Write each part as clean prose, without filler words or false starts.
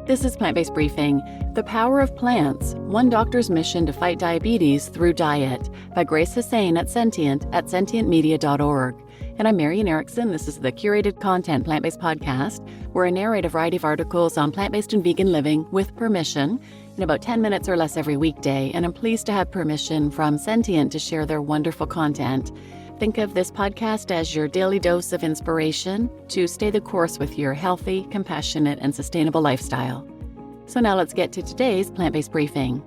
This is Plant-Based Briefing, The Power of Plants, One Doctor's Mission to Fight Diabetes Through Diet, by Grace Hussain at sentientmedia.org. And I'm Marian Erickson. This is the curated content plant-based podcast, where I narrate a variety of articles on plant-based and vegan living with permission in about 10 minutes or less every weekday. And I'm pleased to have permission from Sentient to share their wonderful content. Think of this podcast as your daily dose of inspiration to stay the course with your healthy, compassionate, and sustainable lifestyle. So now let's get to today's plant-based briefing.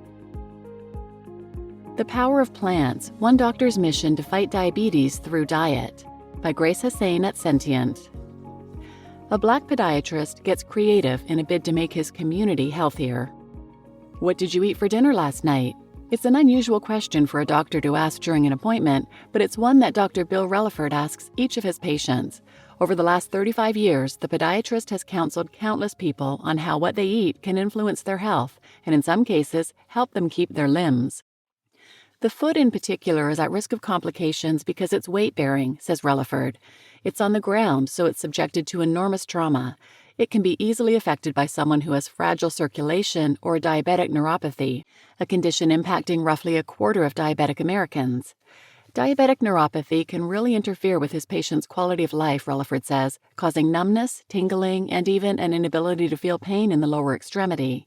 The Power of Plants, One Doctor's Mission to Fight Diabetes Through Diet, by Grace Hussain at Sentient. A Black podiatrist gets creative in a bid to make his community healthier. What did you eat for dinner last night? It's an unusual question for a doctor to ask during an appointment, but it's one that Dr. Bill Relaford asks each of his patients. Over the last 35 years, the podiatrist has counseled countless people on how what they eat can influence their health, and in some cases, help them keep their limbs. The foot in particular is at risk of complications because it's weight-bearing, says Relaford. It's on the ground, so it's subjected to enormous trauma. It can be easily affected by someone who has fragile circulation or diabetic neuropathy, a condition impacting roughly a quarter of diabetic Americans. Diabetic neuropathy can really interfere with his patient's quality of life, Relaford says, causing numbness, tingling, and even an inability to feel pain in the lower extremity.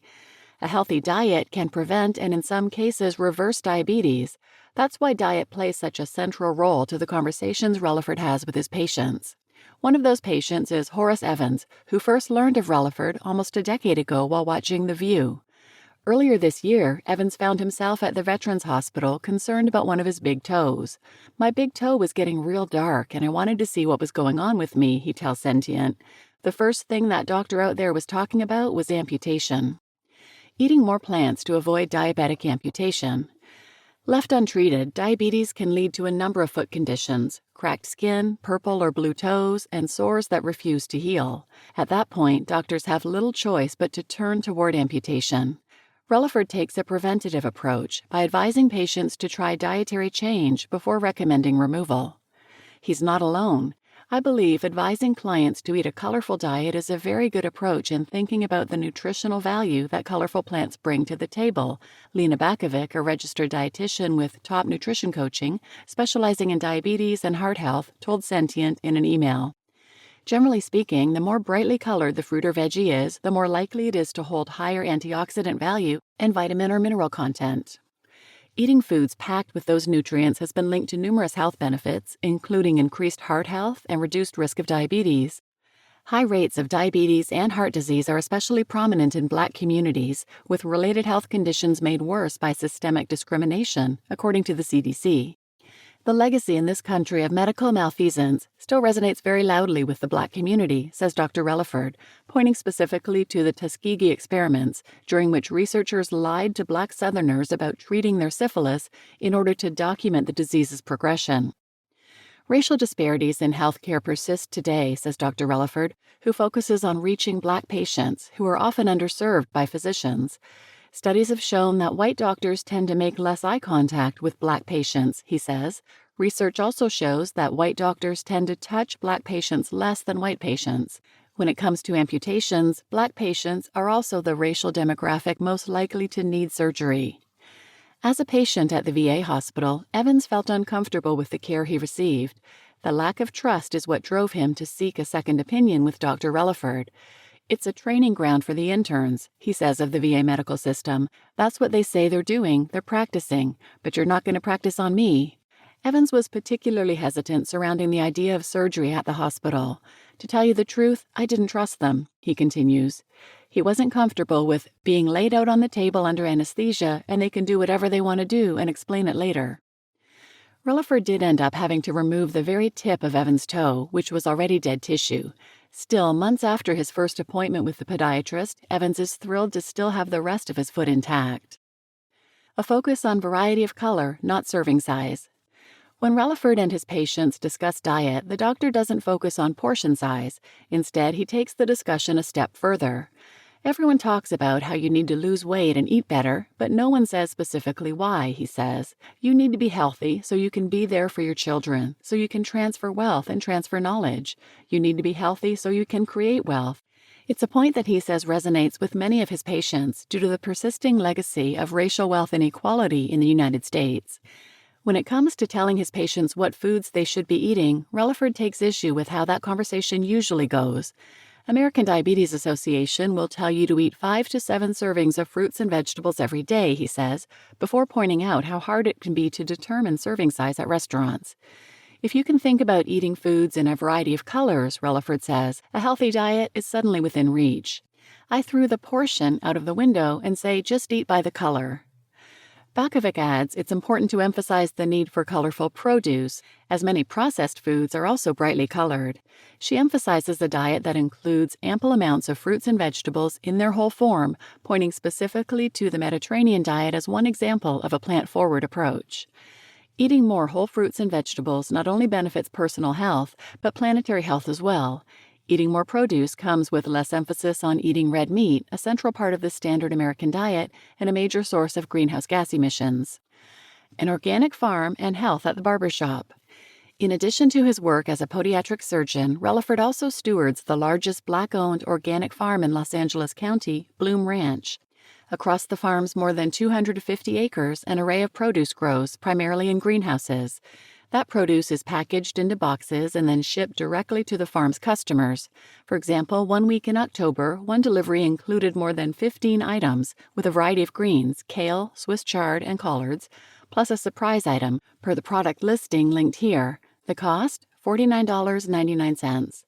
A healthy diet can prevent and in some cases reverse diabetes. That's why diet plays such a central role to the conversations Relaford has with his patients. One of those patients is Horace Evans, who first learned of Relaford almost a decade ago while watching The View. Earlier this year, Evans found himself at the Veterans Hospital concerned about one of his big toes. "My big toe was getting real dark, and I wanted to see what was going on with me," he tells Sentient. "The first thing that doctor out there was talking about was amputation." Eating more plants to avoid diabetic amputation. Left untreated, diabetes can lead to a number of foot conditions: cracked skin, purple or blue toes, and sores that refuse to heal. At that point, doctors have little choice but to turn toward amputation. Relaford takes a preventative approach by advising patients to try dietary change before recommending removal. He's not alone. "I believe advising clients to eat a colorful diet is a very good approach in thinking about the nutritional value that colorful plants bring to the table," Lena Bakovic, a registered dietitian with top nutrition coaching, specializing in diabetes and heart health, told Sentient in an email. Generally speaking, the more brightly colored the fruit or veggie is, the more likely it is to hold higher antioxidant value and vitamin or mineral content. Eating foods packed with those nutrients has been linked to numerous health benefits, including increased heart health and reduced risk of diabetes. High rates of diabetes and heart disease are especially prominent in Black communities, with related health conditions made worse by systemic discrimination, according to the CDC. The legacy in this country of medical malfeasance still resonates very loudly with the Black community, says Dr. Relaford, pointing specifically to the Tuskegee experiments, during which researchers lied to Black Southerners about treating their syphilis in order to document the disease's progression. Racial disparities in healthcare persist today, says Dr. Relaford, who focuses on reaching Black patients who are often underserved by physicians. Studies have shown that white doctors tend to make less eye contact with Black patients, he says. Research also shows that white doctors tend to touch Black patients less than white patients. When it comes to amputations, Black patients are also the racial demographic most likely to need surgery. As a patient at the VA hospital, Evans felt uncomfortable with the care he received. The lack of trust is what drove him to seek a second opinion with Dr. Relaford. "It's a training ground for the interns," he says of the VA medical system. "That's what they say they're doing, they're practicing, but you're not going to practice on me." Evans was particularly hesitant surrounding the idea of surgery at the hospital. "To tell you the truth, I didn't trust them," he continues. He wasn't comfortable with being laid out on the table under anesthesia and they can do whatever they want to do and explain it later. Relaford did end up having to remove the very tip of Evans' toe, which was already dead tissue. Still, months after his first appointment with the podiatrist, Evans is thrilled to still have the rest of his foot intact. A focus on variety of color, not serving size. When Relaford and his patients discuss diet, the doctor doesn't focus on portion size. Instead, he takes the discussion a step further. Everyone talks about how you need to lose weight and eat better, but no one says specifically why, he says. You need to be healthy so you can be there for your children, so you can transfer wealth and transfer knowledge. You need to be healthy so you can create wealth. It's a point that he says resonates with many of his patients due to the persisting legacy of racial wealth inequality in the United States. When it comes to telling his patients what foods they should be eating, Relaford takes issue with how that conversation usually goes. American Diabetes Association will tell you to eat 5 to 7 servings of fruits and vegetables every day, he says, before pointing out how hard it can be to determine serving size at restaurants. If you can think about eating foods in a variety of colors, Relaford says, a healthy diet is suddenly within reach. I threw the portion out of the window and say just eat by the color. Bakovic adds it's important to emphasize the need for colorful produce, as many processed foods are also brightly colored. She emphasizes a diet that includes ample amounts of fruits and vegetables in their whole form, pointing specifically to the Mediterranean diet as one example of a plant-forward approach. Eating more whole fruits and vegetables not only benefits personal health, but planetary health as well. Eating more produce comes with less emphasis on eating red meat, a central part of the standard American diet and a major source of greenhouse gas emissions. An organic farm and health at the barbershop. In addition to his work as a podiatric surgeon, Relaford also stewards the largest Black-owned organic farm in Los Angeles County, Bloom Ranch. Across the farm's more than 250 acres, an array of produce grows, primarily in greenhouses. That produce is packaged into boxes and then shipped directly to the farm's customers. For example, one week in October, one delivery included more than 15 items with a variety of greens, kale, Swiss chard, and collards, plus a surprise item, per the product listing linked here. The cost? $49.99.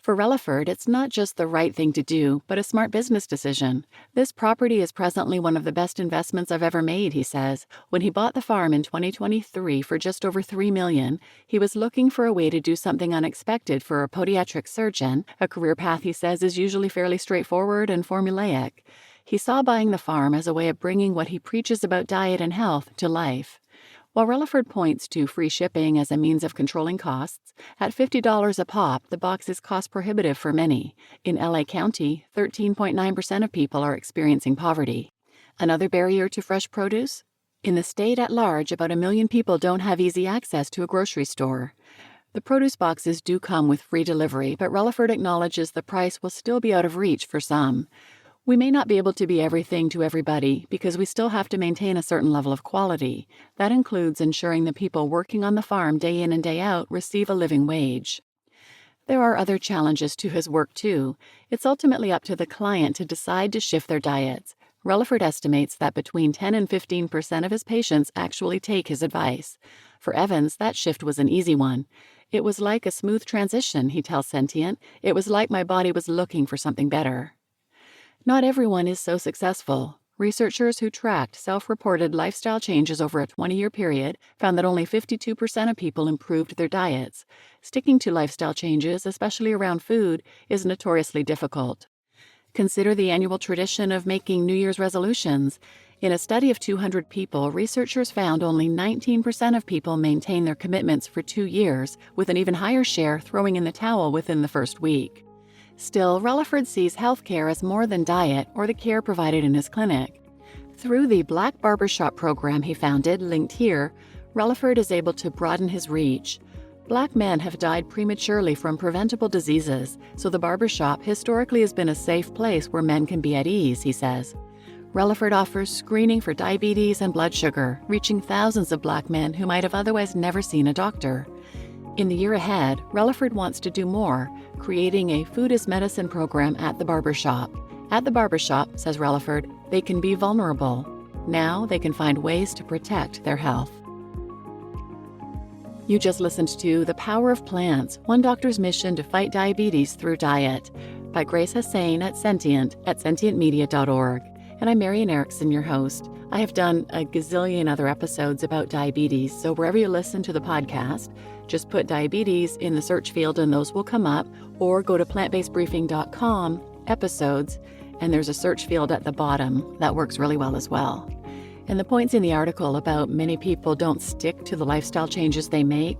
For Relaford, it's not just the right thing to do, but a smart business decision. This property is presently one of the best investments I've ever made, he says. When he bought the farm in 2023 for just over $3 million, he was looking for a way to do something unexpected for a podiatric surgeon. A career path, he says, is usually fairly straightforward and formulaic. He saw buying the farm as a way of bringing what he preaches about diet and health to life. While Relaford points to free shipping as a means of controlling costs, at $50 a pop, the box is cost prohibitive for many. In LA County, 13.9% of people are experiencing poverty. Another barrier to fresh produce? In the state at large, about 1 million people don't have easy access to a grocery store. The produce boxes do come with free delivery, but Relaford acknowledges the price will still be out of reach for some. We may not be able to be everything to everybody because we still have to maintain a certain level of quality. That includes ensuring the people working on the farm day in and day out receive a living wage. There are other challenges to his work, too. It's ultimately up to the client to decide to shift their diets. Relaford estimates that between 10 and 15% of his patients actually take his advice. For Evans, that shift was an easy one. It was like a smooth transition, he tells Sentient. It was like my body was looking for something better. Not everyone is so successful. Researchers who tracked self-reported lifestyle changes over a 20-year period found that only 52% of people improved their diets. Sticking to lifestyle changes, especially around food, is notoriously difficult. Consider the annual tradition of making New Year's resolutions. In a study of 200 people, researchers found only 19% of people maintain their commitments for 2 years, with an even higher share throwing in the towel within the first week. Still, Relaford sees healthcare as more than diet or the care provided in his clinic. Through the Black Barbershop program he founded, linked here, Relaford is able to broaden his reach. Black men have died prematurely from preventable diseases, so the barbershop historically has been a safe place where men can be at ease, he says. Relaford offers screening for diabetes and blood sugar, reaching thousands of Black men who might have otherwise never seen a doctor. In the year ahead, Relaford wants to do more, creating a food as medicine program at the barbershop. At the barbershop, says Relaford, they can be vulnerable. Now they can find ways to protect their health. You just listened to The Power of Plants, One Doctor's Mission to Fight Diabetes Through Diet, by Grace Hussain at sentientmedia.org. And I'm Marian Erickson, your host. I have done a gazillion other episodes about diabetes, so wherever you listen to the podcast, just put diabetes in the search field and those will come up, or go to plantbasedbriefing.com, episodes, and there's a search field at the bottom. That works really well as well. And the points in the article about many people don't stick to the lifestyle changes they make,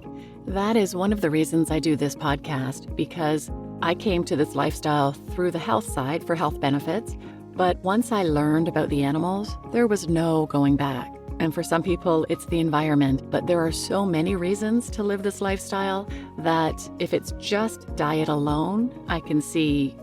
that is one of the reasons I do this podcast, because I came to this lifestyle through the health side for health benefits, but once I learned about the animals, there was no going back. And for some people, it's the environment, but there are so many reasons to live this lifestyle that if it's just diet alone, I can see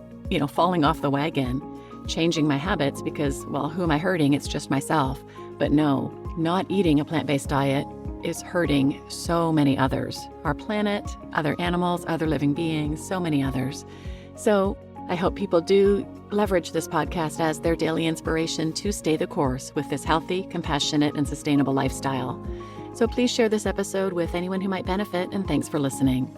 falling off the wagon, changing my habits because, well, who am I hurting? It's just myself. But no, not eating a plant-based diet is hurting so many others. Our planet, other animals, other living beings, so many others. So I hope people do leverage this podcast as their daily inspiration to stay the course with this healthy, compassionate, and sustainable lifestyle. So please share this episode with anyone who might benefit, and thanks for listening.